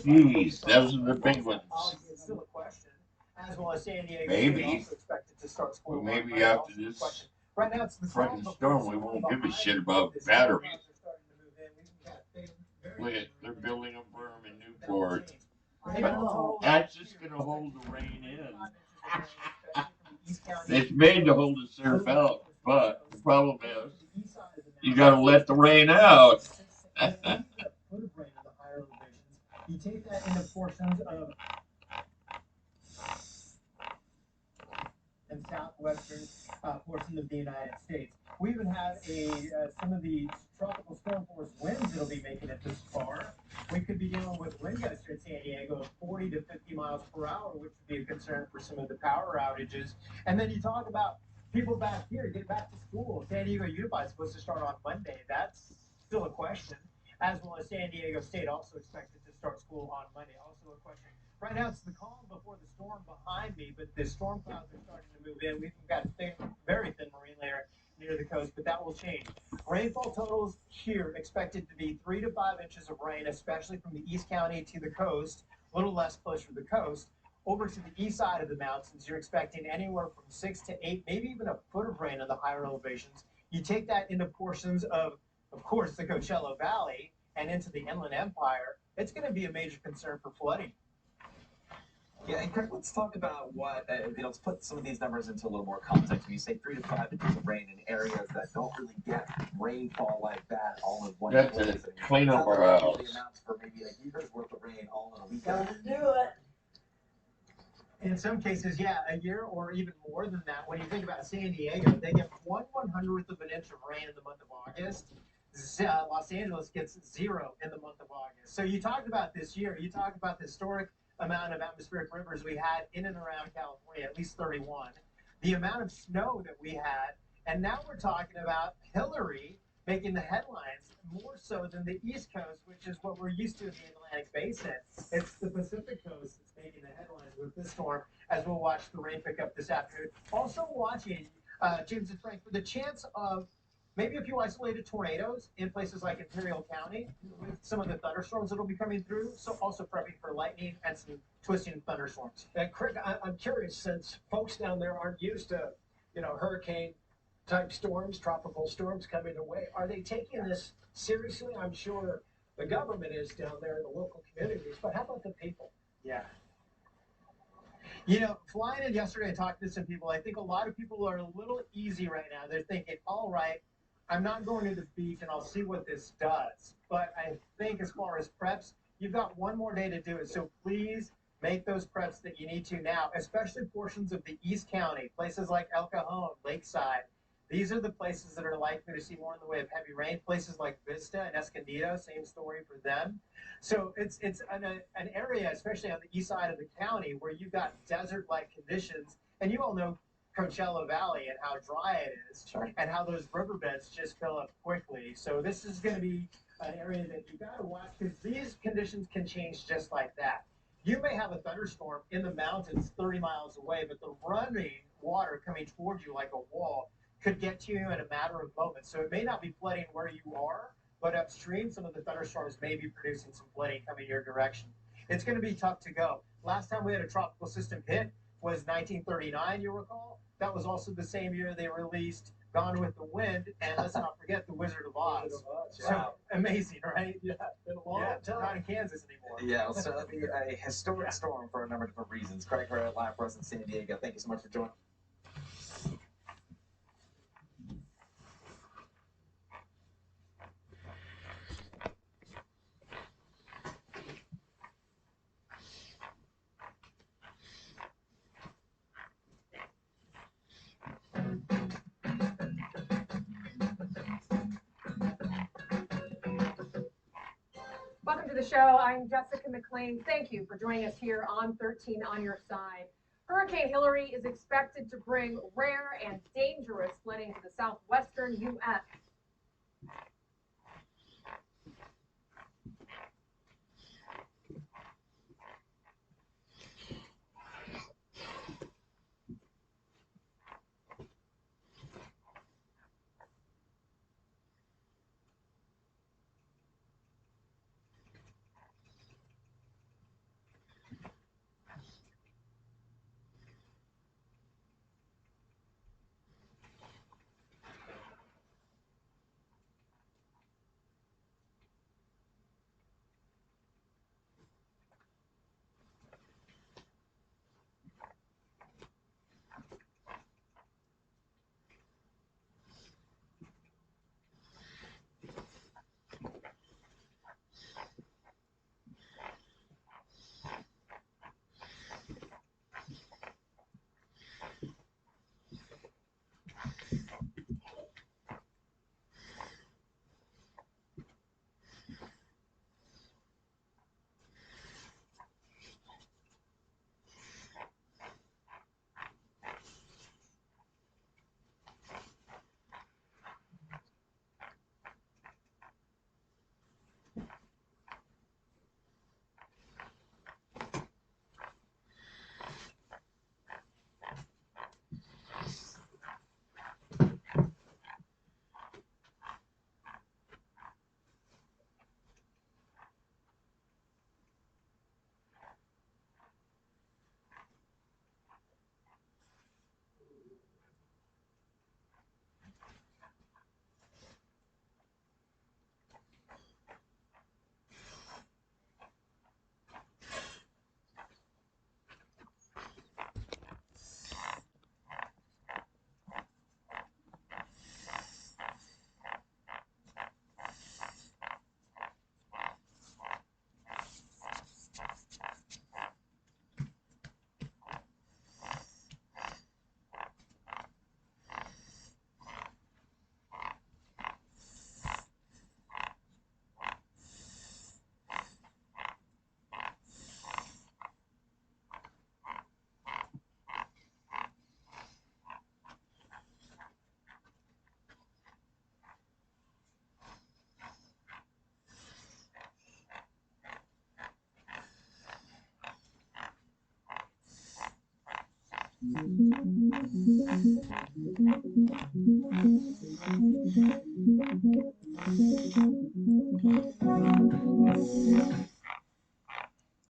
Jeez, those are the big ones. Maybe. Well, maybe after this fucking storm, we won't give a shit about batteries. Look at, they're building a berm in Newport. That's just gonna hold the rain in. It's made to hold the surf out, but the problem is you gotta let the rain out. Yeah, and Craig, let's talk about what, let's put some of these numbers into a little more context. When you say 3 to 5 inches of rain in areas that don't really get rainfall like that all in one That's place. to clean up our house. Amounts for maybe a year's worth of rain all in a weekend. Gotta do it. Craig, I'm curious, since folks down there aren't used to, hurricane type storms, tropical storms coming their way, are they taking this seriously? I'm sure the government is down there in the local communities, but how about the people? Sure. Wow. Yeah, been a long time. Yeah, it'll certainly be a historic storm for a number of different reasons. Craig Herrera, live for us in San Diego. Thank you so much for joining. Welcome to the show. I'm Jessica McLean. Thank you for joining us here on 13 on your side. Hurricane Hillary is expected to bring rare and dangerous flooding to the southwestern U.S.